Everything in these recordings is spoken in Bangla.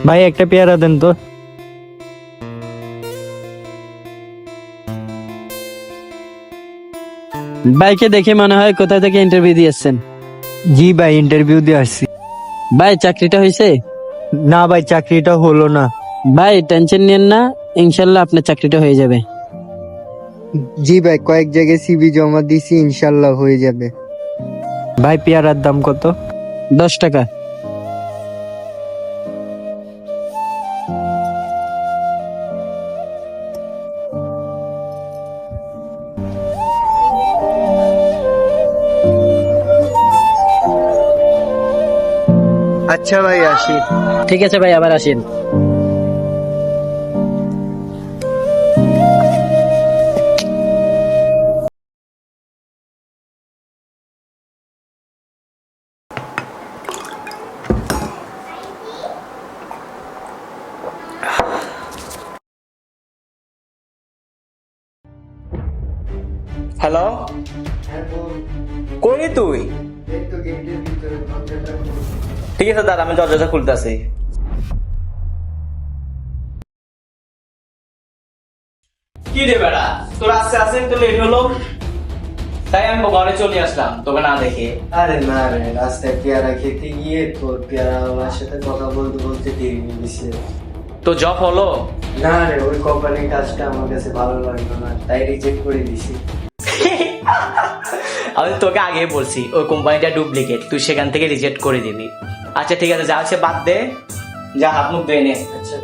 ভাই একটা পেয়ারা দেন তো। ভাইকে দেখে মনে হয় কোথা থেকে ইন্টারভিউ দিয়েছেন। জি ভাই, ইন্টারভিউ দিয়ে আসছি। ভাই চাকরিটা হয়েছে? না ভাই, চাকরিটা হলো না। ভাই টেনশন নিয়েন না, ইনশাল্লাহ আপনার চাকরিটা হয়ে যাবে। জি ভাই, কয়েক জায়গায় সিভি জমা দিছি, ইনশাল্লাহ হয়ে যাবে। ভাই পেয়ারার দাম কত? 10 টাকা। আচ্ছা ভাই, আসি। ঠিক আছে ভাই, আবার আসেন। হ্যালো, কই তুই? ঠিক আছে দাদা, আমি দরজাটা খুলতেছি। কি রে বেড়া, তোর আস্তে আস্তে তো লেট হলো, তাই আমি ঘরে চলে আসলাম তোকে না দেখে। আরে না রে, রাস্তায় পেয়ারা খেতে গিয়ে তোর পেয়ারা আমার সাথে কথা বলতে বলতে দেরি হয়ে গেছে। তো জব হলো? না রে, ওই কোম্পানির কাজটা আমার কাছে ভালো লাগলো না, তাই রিজেক্ট করে দিছি। আমি তোকে আগে বলছি ওই কোম্পানিটা ডুপ্লিকেট, তুই সেখান থেকে রিজেক্ট করে দিবি। আচ্ছা ঠিক আছে, যা আছে বাদ দে, যা হাত মুখ ধুয়ে নে। আচ্ছা।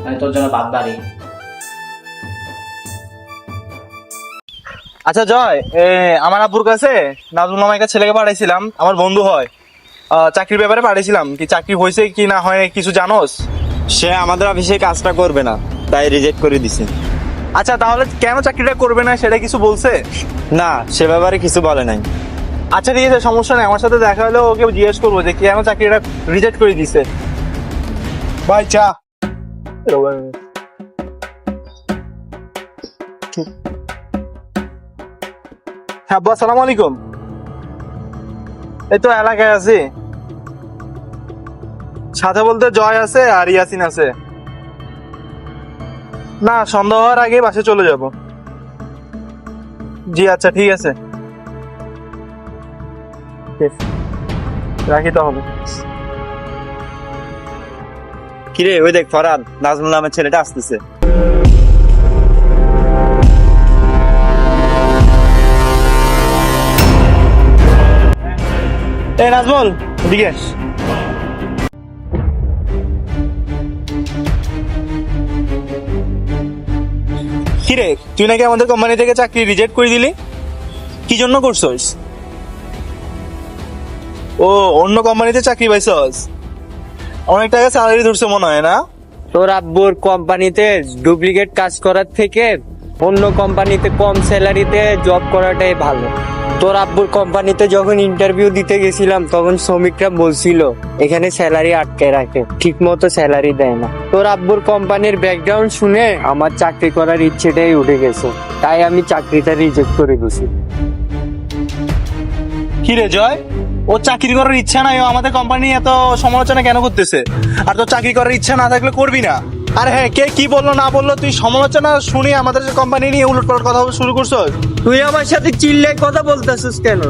আমি তোর জন্য ভাত বাড়ি। আচ্ছা জয়, আমার আব্বুর কাছে নাজমুল নামে একটা ছেলেকে পাঠাইছিলাম, আমার বন্ধু হয়, চাকরির ব্যাপারে পাঠাইছিলাম। কি চাকরি হয়েছে কি না হয় কিছু জানোস? সে আমাদের অফিসে কাজটা করবে না, তাই রিজেক্ট করে দিছে। আচ্ছা তাহলে কেন চাকরিটা করবে না সেটা কিছু বলছে? না, সে ব্যাপারে কিছু বলে নাই। আচ্ছা ঠিক আছে, সমস্যা নেই, আমার সাথে দেখা হলে ওকে জিজ্ঞেস করবো যে কেন চাকরিটা রিজেক্ট করে দিছে। ভাই চা। হ্যাঁ আব্বু, আসসালামু আলাইকুম। এই তো এলাকায় আছি, সাথে বলতে জয় আছে আর ইয়াসিন আছে। না, সন্ধ্যা হওয়ার আগে বাসে চলে যাব। জি আচ্ছা ঠিক আছে, রাখি তাহলে। কিরে, ওই দেখ ফরহাদ, নাজমুল নামের ছেলেটা আসতেছে। এই নাজমুল, এদিকে আস। কিরে, তুই নাকি আমাদের কোম্পানি থেকে চাকরি রিজেক্ট করে দিলি, কি জন্য করছস? ও, অন্য কোম্পানিতে চাকরি পাইছস, অনেক টাকা স্যালারি ধরছে মনে হয় না? তোর আব্বুর কোম্পানিতে ডুপ্লিকেট কাজ করার থেকে অন্য কোম্পানিতে কম স্যালারিতে জব করাটাই ভালো। তোর আব্বুর কোম্পানিতে যখন ইন্টারভিউ দিতে গেছিলাম তখন শ্রমিকরা বলছিল এখানে স্যালারি আটকে রাখে, ঠিক মতো স্যালারি দেয় না। তোর আব্বুর কোম্পানির ব্যাকগ্রাউন্ড শুনে আমার চাকরি করার ইচ্ছেটাই উঠে গেছে, তাই আমি চাকরিটা রিজেক্ট করে দিছি। কিরে জয়, ও চাকরি করার ইচ্ছা নাই, ও আমাদের কোম্পানি এত সমালোচনা কেন করতেছে? আর তোর চাকরি করার ইচ্ছা না থাকলে করবি না। আর হ্যাঁ, কে কি বললো না বললো, তুই সমালোচনা শুনে আমাদের কোম্পানি নিয়ে উলটপালট কথা শুরু করছস। তুই আমার সাথে চিল্লে কথা বলতেছিস কেন?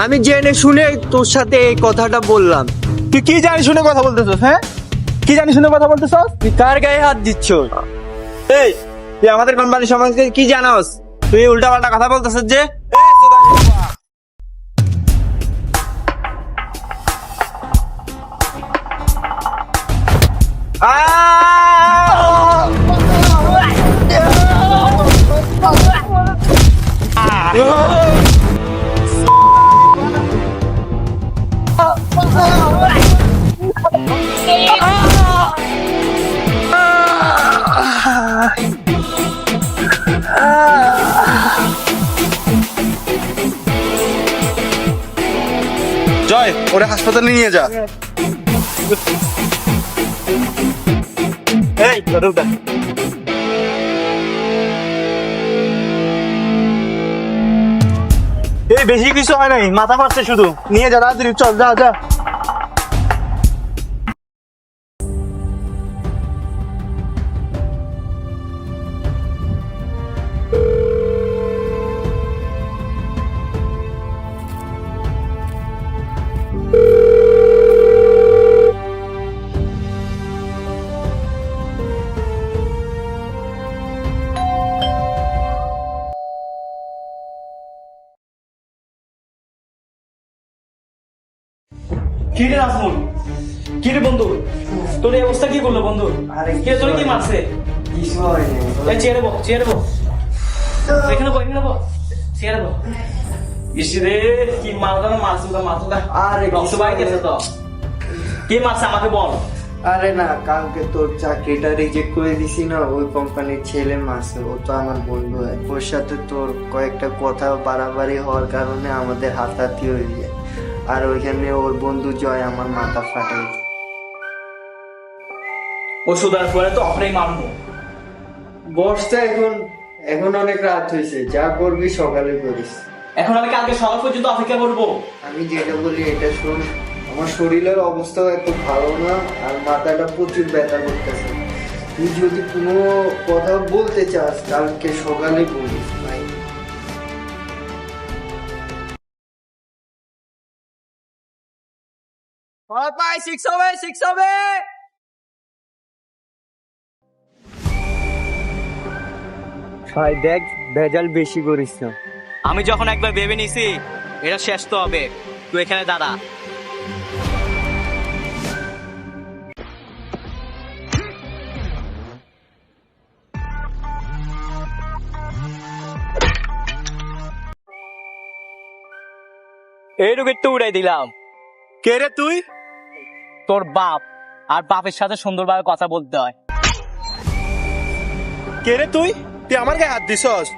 আমি জেনে শুনে তোর সাথে এই কথাটা বললাম। তুই কি জানি শুনে কথা বলতেছস? হ্যাঁ, কি জানি শুনে কথা বলতেছস? তুই কার গায়ে হাত দিচ্ছ? এই, তুই আমাদের কোম্পানির সম্বন্ধে কি জানোস? তুই উল্টা পাল্টা কথা বলতেছিস যে। জয়, ওরে হাসপাতালে নিয়ে যা। এই রুদা, এই বেশি কিছু হয় নাই, মাথা ফাটছে শুধু, নিয়ে যা তাড়াতাড়ি, চল যা যা। কি রে নাজমুল, কি রে বন্ধু, তোর এই অবস্থা কি করলো বন্ধু? আরে কে তোর কি মারছে? কিছু হয়নি। এই চেয়ারে বস, চেয়ারে বস, এখানে বস, এখানে বস, চেয়ারে বস। ইস রে, কি মারটা মারছে, মাথা আরে রক্ত বাইতেছে তো। কে মারছে আমাকে বল। আরে না, কালকে তোর চাকরিটা রিজেক্ট করে দিছি না, ওই কোম্পানির ছেলে মাসে, ও তো আমার বন্ধু হয়, ওর সাথে তোর কয়েকটা কথা বাড়াবাড়ি হওয়ার কারণে আমাদের হাতাহাতি হয়ে যায়, আর ওইখানে ওর বন্ধু জয় আমার মাথা ফাটাই। ও সুদার পরে তো অপরেই মারবো। বসটা এখন অনেক রাত হয়েছে, যা করবি সকালে করিস। এখন আমি কালকে সকাল পর্যন্ত অপেক্ষা করবো। আমি যেটা বলি এটা শোন, আমার শরীরের অবস্থাও এত ভালো না, আর মাথাটা প্রচুর ব্যথা করতেছে। তুই যদি কোনো কথা বলতে চাস কালকে সকালে বলিস ভাই। ভাই 6 হবে 6 হবে। ভাই দেখ, ভেজাল বেশি করিস না। আমি যখন একবার ভেবে নিছি এটা শেষ তো হবে, তুই এখানে দাঁড়া। এই রোগের তো উড়াই দিলাম। কে রে তুই? তোর বাপ, আর বাপের সাথে সুন্দরভাবে কথা বলতে হয়। কে রে তুই? তুই আমার গায়ে হাত দিছস?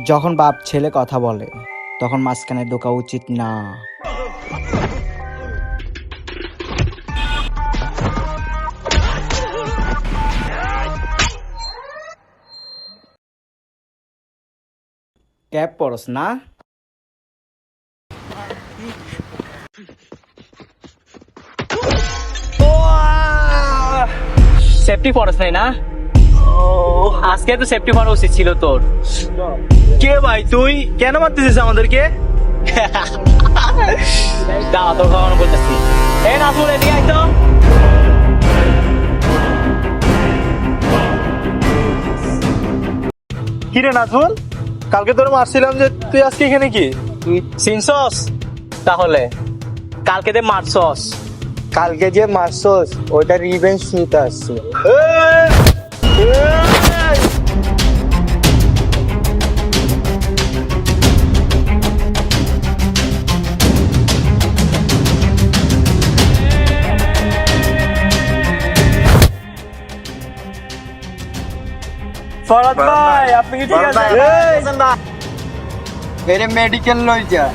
যখন বাপ ছেলে কথা বলে তখন মাঝখানে ঢোকা উচিত না। ক্যাপ পরস না? সেফটি ফরস নাই না? আজকে তো সেফটি ফর উচিত ছিল তোর। কে ভাই তুই? কেন মারতেছিস আমাদেরকে? দাও তোর খাওয়ানো বলতেছি। এই নাজমুল এদিকে একদম। কি রে নাজমুল, কালকে তোর মারছিলাম যে, তুই আজকে এখানে কি? তুই চিনছস? তাহলে কালকে দে মারছস। কালকে যে মারছস ওটা রিভেঞ্জ নিতে আসছে। ফরহাদ ভাই, আপনি কি ঠিক আছেন? এরে মেডিকেল লই যা।